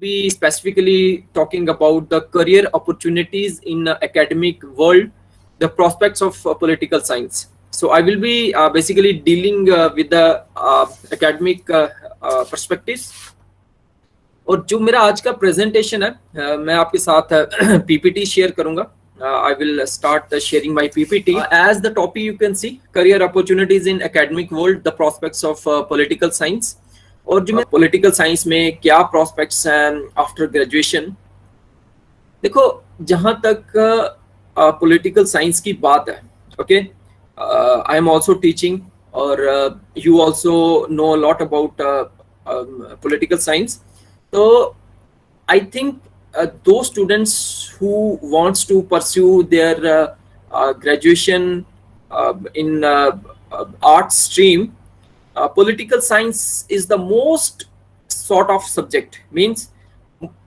be specifically talking about the career opportunities in academic world, the prospects of political science. So I will be basically dealing with the academic perspectives. और जो मेरा आज का presentation है मैं आपके साथ पीपीटी शेयर करूंगा. I will start sharing my PPT. As the topic you can see, career opportunities in academic world, the prospects of political science. और जो पॉलिटिकल साइंस में क्या प्रोस्पेक्ट्स हैं आफ्टर ग्रेजुएशन. देखो, जहां तक पॉलिटिकल साइंस की बात है, okay, I am also teaching और you also know a lot about political science. तो I think those students who wants to pursue their graduation in art stream, political science is the most sort of subject. Means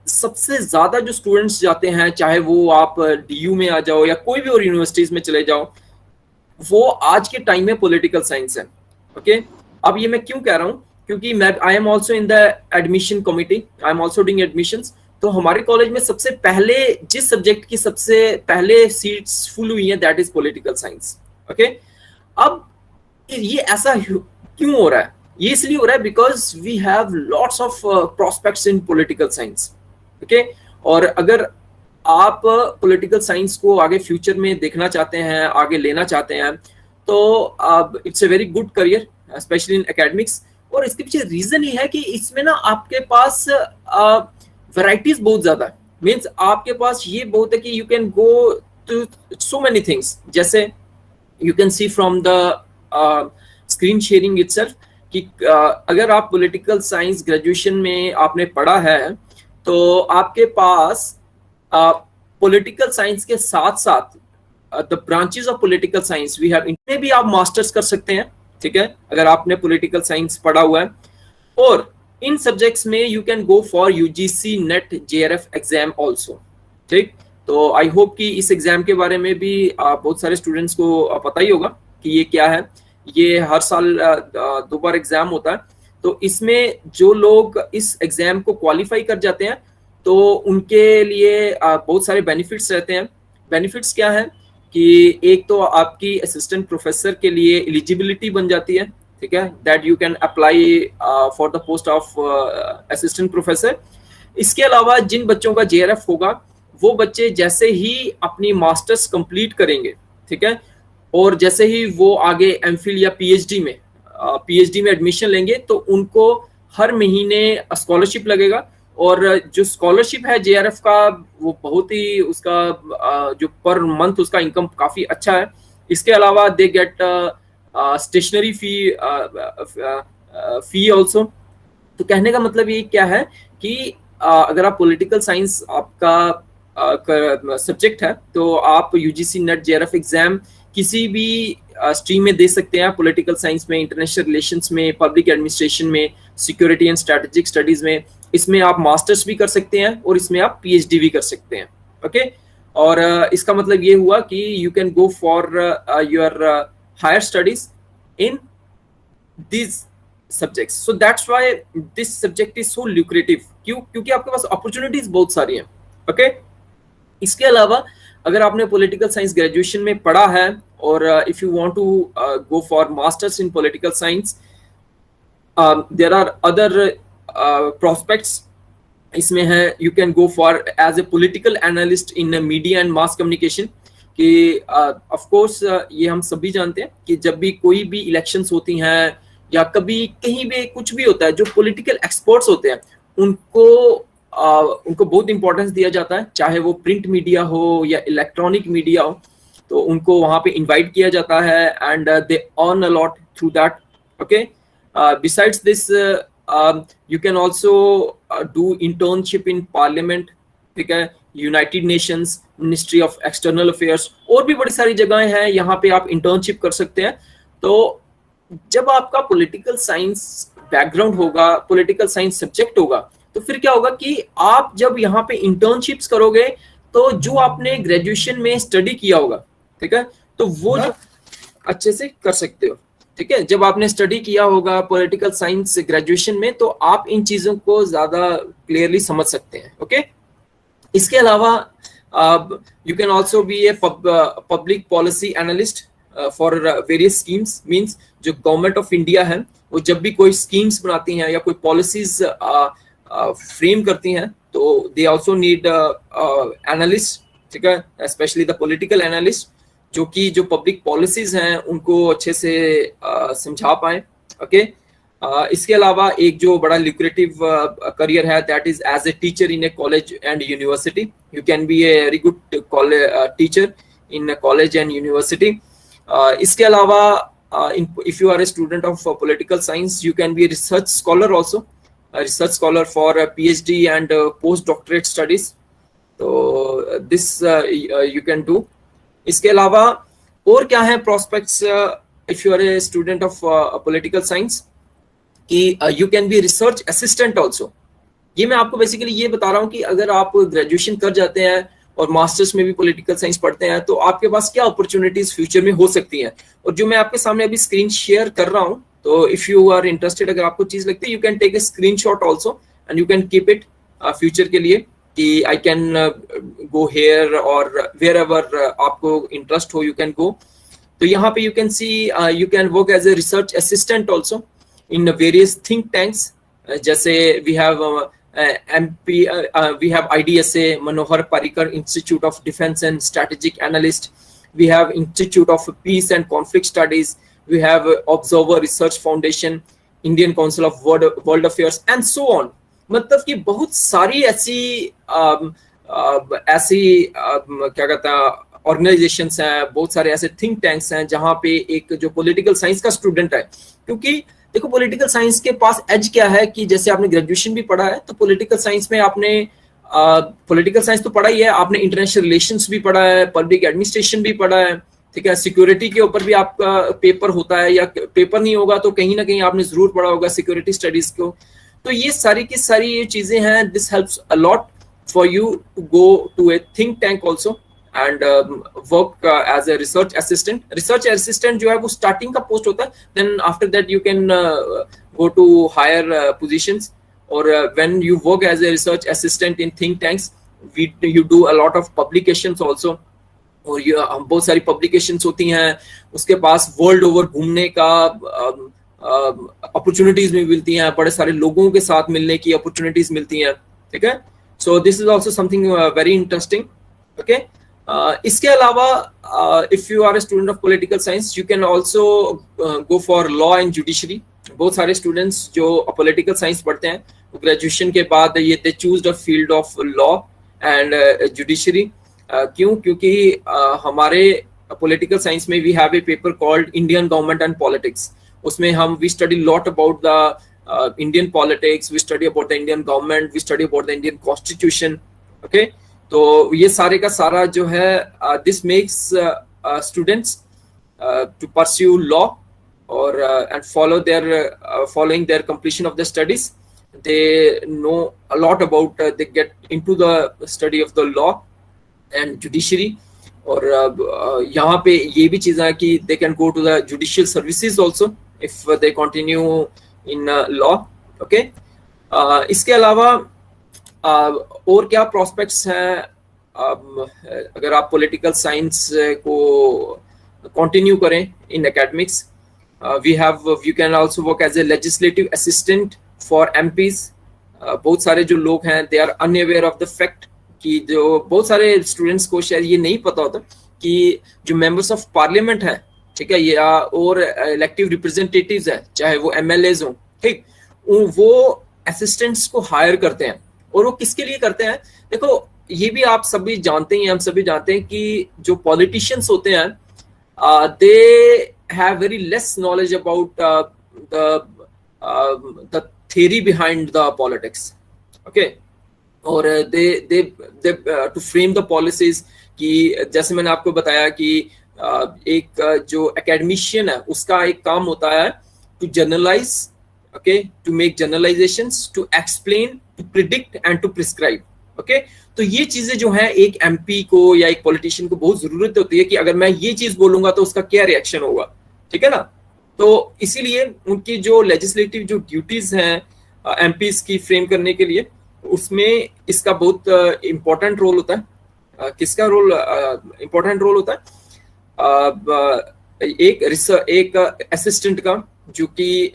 सबसे ज्यादा जो students जाते हैं, चाहे वो आप DU में आ जाओ या कोई भी और यूनिवर्सिटीज में चले जाओ, वो आज के टाइम में पॉलिटिकल साइंस है. ओके, अब ये मैं क्यों कह रहा हूँ, क्योंकि मैं I am also in the admission committee, I am also doing admissions. तो हमारे कॉलेज में सबसे पहले जिस सब्जेक्ट की सबसे पहले सीट्स फुल हुई हैं, that is political science. Okay, अब ये ऐसा क्यों हो रहा है? ये इसलिए हो रहा है because we have lots of prospects in political science. Okay, और अगर आप पॉलिटिकल साइंस को आगे फ्यूचर में देखना चाहते हैं, आगे लेना चाहते हैं, तो it's a very good career, specially in academics. और इसके पीछे रीजन ये है कि इसमें ना आपके पास वैराइटीज बहुत ज्यादा है. मीन्स आपके पास ये बहुत है कि you can go to so many things. जैसे you can see from the screen sharing itself कि अगर आप पॉलिटिकल साइंस ग्रेजुएशन में आपने पढ़ा है, तो आपके पास पॉलिटिकल साइंस के साथ साथ the branches of political science we have, इनमें भी आप मास्टर्स कर सकते हैं. ठीक है, अगर आपने पॉलिटिकल साइंस पढ़ा हुआ है. और इन सब्जेक्ट्स में you can go for UGC net JRF exam also. ठीक, तो आई होप कि इस एग्जाम के बारे में भी बहुत सारे स्टूडेंट्स को पता ही होगा कि ये क्या है. ये हर साल 2 बार एग्जाम होता है. तो इसमें जो लोग इस एग्जाम को क्वालिफाई कर जाते हैं, तो उनके लिए बहुत सारे बेनिफिट्स रहते हैं. बेनिफिट्स क्या है कि एक तो आपकी असिस्टेंट प्रोफेसर के लिए एलिजिबिलिटी बन जाती है. ठीक है, that you can apply for the post of assistant professor. इसके अलावा जिन बच्चों का जेआरएफ होगा, वो बच्चे जैसे ही अपनी मास्टर्स कंप्लीट करेंगे, ठीक है, और जैसे ही वो आगे एमफिल या पीएचडी में एडमिशन लेंगे, तो उनको हर महीने स्कॉलरशिप लगेगा. और जो स्कॉलरशिप है जेआरएफ का, वो बहुत ही उसका जो पर मंथ उसका इनकम काफी अच्छा है. इसके अलावा they get stationery fee also. तो कहने का मतलब ये क्या है कि अगर आप पॉलिटिकल साइंस आपका सब्जेक्ट है, तो आप यूजीसी नेट जेआरएफ एग्जाम किसी भी स्ट्रीम में दे सकते हैं. पॉलिटिकल साइंस में, इंटरनेशनल रिलेशंस में, पब्लिक एडमिनिस्ट्रेशन में, सिक्योरिटी एंड स्ट्रेटेजिक स्टडीज में. इसमें आप मास्टर्स भी कर सकते हैं और इसमें आप पीएचडी भी कर सकते हैं. ओके, और इसका मतलब ये हुआ कि you can go for your higher studies in this subjects. So that's why this subject is so lucrative. क्योंकि आपके पास अपॉर्चुनिटीज बहुत सारी हैं. ओके, इसके अलावा अगर आपने पॉलिटिकल साइंस ग्रेजुएशन में पढ़ा है और if you want to go for masters in political science, there are other prospects इसमें है. You can go for as a political analyst in media and mass communication. कि ऑफ कोर्स ये हम सभी जानते हैं कि जब भी कोई भी इलेक्शंस होती हैं या कभी कहीं भी कुछ भी होता है, जो पॉलिटिकल एक्सपर्ट्स होते हैं उनको बहुत इंपॉर्टेंस दिया जाता है. चाहे वो प्रिंट मीडिया हो या इलेक्ट्रॉनिक मीडिया हो, तो उनको वहां पे इनवाइट किया जाता है and they earn a lot through that. Okay, besides this you can also do internship in parliament. ठीक है, United Nations, ministry of external affairs, और भी बड़ी सारी जगहें हैं, यहाँ पे आप इंटर्नशिप कर सकते हैं. तो जब आपका पॉलिटिकल साइंस बैकग्राउंड होगा, पॉलिटिकल साइंस सब्जेक्ट होगा, तो फिर क्या होगा कि आप जब यहाँ पे इंटर्नशिप्स करोगे, तो जो आपने ग्रेजुएशन में स्टडी किया होगा, ठीक है, तो वो अच्छे से कर सकते हो. ठीक है, जब आपने स्टडी किया होगा पॉलिटिकल साइंस ग्रेजुएशन में तो आप इन चीजों को ज्यादा क्लियरली समझ सकते हैं। ओके, इसके अलावा you can also be a public policy analyst for various schemes. Means जो गवर्नमेंट ऑफ इंडिया है वो जब भी कोई स्कीम्स बनाती हैं या कोई पॉलिसीज फ्रेम करती हैं तो दे ऑल्सो नीड एनालिस्ट, ठीक है, स्पेशली द पॉलिटिकल एनालिस्ट, जो कि जो पब्लिक पॉलिसीज हैं उनको अच्छे से समझा पाए। ओके, इसके अलावा एक जो बड़ा ल्यूक्रेटिव करियर है that is as a teacher in a college and university. You can be a very good teacher in college and university. इसके अलावा if you are a student of political science you can be a research scholar also, a research scholar for PhD and postdoctorate studies, so this you can do। इसके अलावा और क्या है prospects if you are a student of political science कि you can be research assistant also। ये मैं आपको basically ये बता रहा हूँ कि अगर आप ग्रेजुएशन कर जाते हैं और मास्टर्स में भी पॉलिटिकल साइंस पढ़ते हैं तो आपके पास क्या अपॉर्चुनिटीज फ्यूचर में हो सकती हैं। और जो मैं आपके सामने अभी स्क्रीन शेयर कर रहा हूं तो इफ यू आर इंटरेस्टेड, अगर आपको चीज लगती है you can take a screenshot also and you can keep it future के लिए कि आई कैन गो हेयर और वेयर एवर आपको इंटरेस्ट हो यू कैन गो। तो यहाँ पे you can see you can work as a research assistant also in various think tanks, जैसे we have we have IDSA, Manohar Parrikar Institute of Defense and Strategic Analyst, we have Institute of Peace and Conflict Studies, we have Observer Research Foundation, Indian Council of World Affairs and so on। मतलब कि बहुत सारी ऐसी क्या कहता है organisations हैं, बहुत सारे ऐसे थिंक टैंक्स हैं जहाँ पे एक जो पॉलिटिकल साइंस का स्टूडेंट है, क्योंकि देखो पॉलिटिकल साइंस के पास एज क्या है कि जैसे आपने ग्रेजुएशन भी पढ़ा है तो पॉलिटिकल साइंस में आपने पॉलिटिकल साइंस तो पढ़ा ही है, आपने इंटरनेशनल रिलेशंस भी पढ़ा है, पब्लिक एडमिनिस्ट्रेशन भी पढ़ा है, ठीक है, सिक्योरिटी के ऊपर भी आपका पेपर होता है या पेपर नहीं होगा तो कहीं ना कहीं आपने जरूर पढ़ा होगा सिक्योरिटी स्टडीज को। तो ये सारी की सारी ये चीजें हैं, this helps a lot for you to go to a think tank also and work as a research assistant। research assistant जो है वो starting का post होता है, then after that you can go to higher positions, or when you work as a research assistant in think tanks you do a lot of publications also, और ये बहुत सारी publications होती हैं, उसके पास world over घूमने का opportunities भी मिलती हैं, बड़े सारे लोगों के साथ मिलने की opportunities मिलती हैं, ठीक है। so this is also something very interesting। okay, इसके अलावा if you are a student of political science you can also go for law and judiciary. बहुत सारे स्टूडेंट्स जो पॉलिटिकल साइंस पढ़ते हैं ग्रेजुएशन के बाद ये they choose the field of law and judiciary. क्यों? क्योंकि हमारे पॉलिटिकल साइंस में we have a paper called Indian government and politics. उसमें हम we study lot about the Indian politics, we study about the Indian government, we study about the Indian constitution. Okay, तो ये सारे का सारा जो है this makes students to pursue law और and following their completion of the studies they know a lot about they get into the study of the law and judiciary। और यहाँ पे ये भी चीज़ है कि they can go to the judicial services also if they continue in law। okay, इसके अलावा और क्या प्रोस्पेक्ट्स हैं अगर आप पॉलिटिकल साइंस को कंटिन्यू करें in academics? We can also work as a legislative assistant for MPs. बहुत सारे जो लोग हैं they are unaware of the fact कि जो बहुत सारे स्टूडेंट्स को शायद ये नहीं पता होता कि जो मेंबर्स ऑफ पार्लियामेंट हैं, ठीक है, या और इलेक्टिव रिप्रेजेंटेटिव्स हैं, चाहे वो एमएलएज हों, ठीक, वो असिस्टेंट्स को हायर करते हैं। और वो किसके लिए करते हैं? देखो ये भी आप सभी जानते हैं, हम सभी जानते हैं कि जो पॉलिटिशियंस होते हैं they have very less knowledge about the theory behind the politics। okay, और they to frame the policies कि जैसे मैंने आपको बताया कि एक जो academician है उसका एक काम होता है to generalize, okay, to make generalizations, to explain, to predict and to prescribe। okay, तो ये चीजें जो हैं एक एमपी को या एक पॉलिटिशियन को बहुत जरूरत होती है कि अगर मैं ये चीज बोलूंगा तो उसका क्या रिएक्शन होगा, ठीक है ना। तो इसीलिए उनकी जो लेजिस्लेटिव जो ड्यूटीज हैं एमपीज की फ्रेम करने के लिए, उसमें इसका बहुत इम्पोर्टेंट रोल होता है। किसका रोल इम्पोर्टेंट रोल होता है? एक असिस्टेंट का, जो कि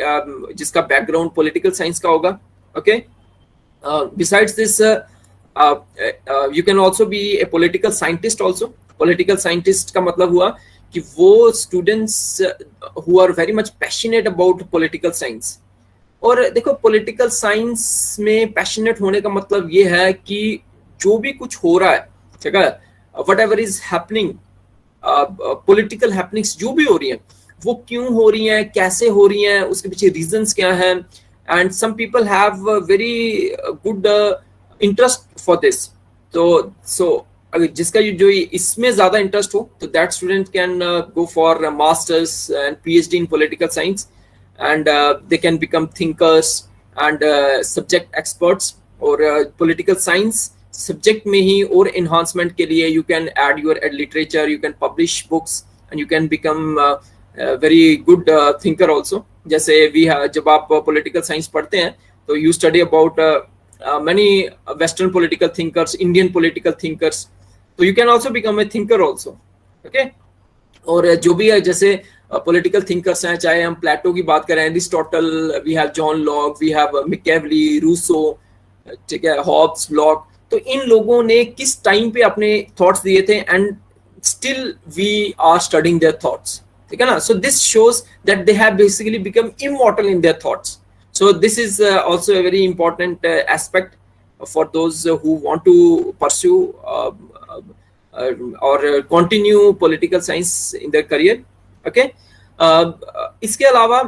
जिसका बैकग्राउंड पॉलिटिकल साइंस का होगा। Okay, besides this you can also be a political scientist also. Political scientist का मतलब हुआ कि वो students who are very much passionate about political science. और देखो, पॉलिटिकल साइंस में पैशनेट होने का मतलब ये है कि जो भी कुछ हो रहा है, ठीक है, what ever is happening, political happenings जो भी हो रही हैं, वो क्यों हो रही हैं, कैसे हो रही हैं, उसके पीछे रीजंस क्या हैं। And some people have very good interest for this. तो अगर जिसका जो इसमें ज्यादा इंटरेस्ट हो, तो that student can go for masters and PhD in political science, and they can become thinkers and subject experts। और political science subject में ही और enhancement के लिए you can add your literature, you can publish books and you can become very good thinker also। जैसे जब आप political science पढ़ते हैं तो you study about many western political thinkers, Indian political thinkers, so you can also become a thinker also। okay, और जो भी है, जैसे पॉलिटिकल थिंकर्स हैं, चाहे हम प्लेटो की बात करें, Aristotle, we have John Locke, we have Machiavelli, Rousseau, ठीक है, हॉब्स, लॉक। तो इन लोगों ने किस टाइम पे अपने थॉट्स दिए थे, and still we are studying their thoughts, ठीक है ना। So this shows that they have basically become immortal in their thoughts. So this is also a very important aspect for those who want to pursue or continue political science in their career। okay, इसके अलावा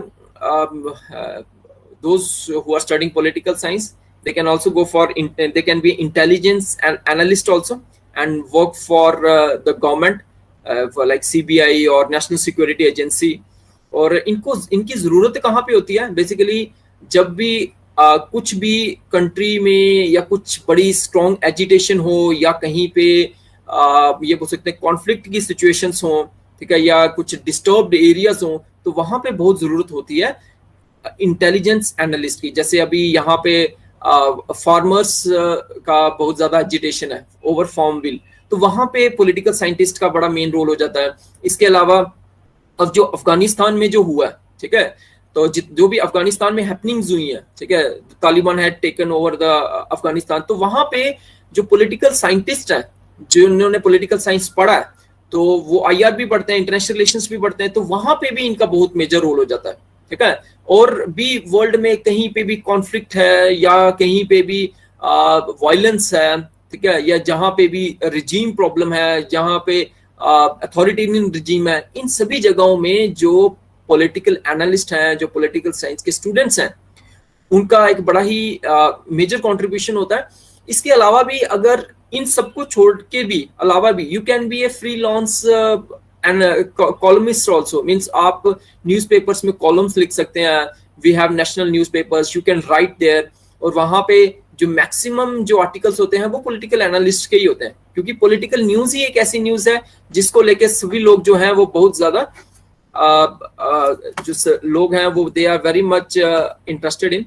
those who are studying political science, they can also go for they can be intelligence and analyst also and work for the government, for like CBI or National Security Agency। और इनकी जरूरत कहाँ पे होती है? Basically जब भी कुछ भी कंट्री में या कुछ बड़ी स्ट्रॉन्ग एजिटेशन हो, या कहीं पे ये बोल सकते हैं कॉन्फ्लिक्ट की सिचुएशंस हो, ठीक है, या कुछ डिस्टर्ब्ड एरियाज हो, तो वहां पे बहुत जरूरत होती है इंटेलिजेंस एनालिस्ट की। जैसे अभी यहाँ पे फार्मर्स का बहुत ज्यादा एजिटेशन है ओवर फार्म बिल, तो वहां पे पॉलिटिकल साइंटिस्ट का बड़ा मेन रोल हो जाता है। इसके अलावा अब जो अफगानिस्तान में जो हुआ है, ठीक है, तो जो भी अफगानिस्तान में हैपनिंग्स हुई हैं, ठीक है, Taliban had taken over the Afghanistan, तो वहां पे जो पॉलिटिकल साइंटिस्ट हैं, जिन्होंने पॉलिटिकल साइंस पढ़ा है, तो वो आईआर भी पढ़ते हैं, इंटरनेशनल रिलेशंस भी पढ़ते हैं, तो वहां पे भी इनका बहुत मेजर रोल हो जाता है, ठीक है। और भी वर्ल्ड में कहीं पे भी कॉन्फ्लिक्ट है, या कहीं पे भी वायलेंस है, ठीक है, या जहां पे भी रिजीम प्रॉब्लम है, जहां पे अथॉरिटेरियन रिजीम है, इन सभी जगहों में जो पॉलिटिकल एनालिस्ट हैं, जो पॉलिटिकल साइंस के स्टूडेंट्स हैं, उनका एक बड़ा ही मेजर कंट्रीब्यूशन होता है। इसके अलावा भी, अगर इन सबको छोड़ के भी अलावा भी, you can be a freelance and columnist also, means आप न्यूज़पेपर्स में कॉलम्स लिख सकते हैं। We have national newspapers, you can write there, और वहां पे जो मैक्सिमम जो आर्टिकल्स होते हैं वो पॉलिटिकल एनालिस्ट के ही होते हैं, क्योंकि पॉलिटिकल न्यूज़ ही एक ऐसी न्यूज़ है जिसको लेके सभी लोग जो हैं वो बहुत ज्यादा जो लोग हैं वो they are very much interested in.